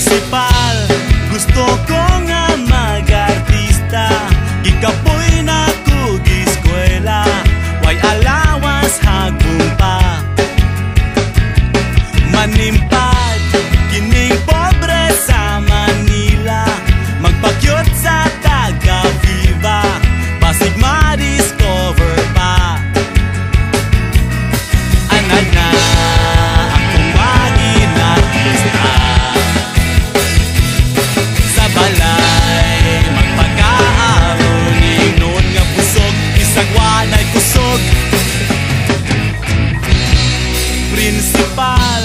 Principal, gusto ko nga mag-artista. Ikapoy na kugiskwela, way allowance hagong pa. Manimpad, kining pobre sa Manila, magpakyot sa taga-Viva, basig ma-discover pa. Anad na akong maging artista, sa balay magpagkaaron, ingnon nga pusog, isang wanay kusog. Principal,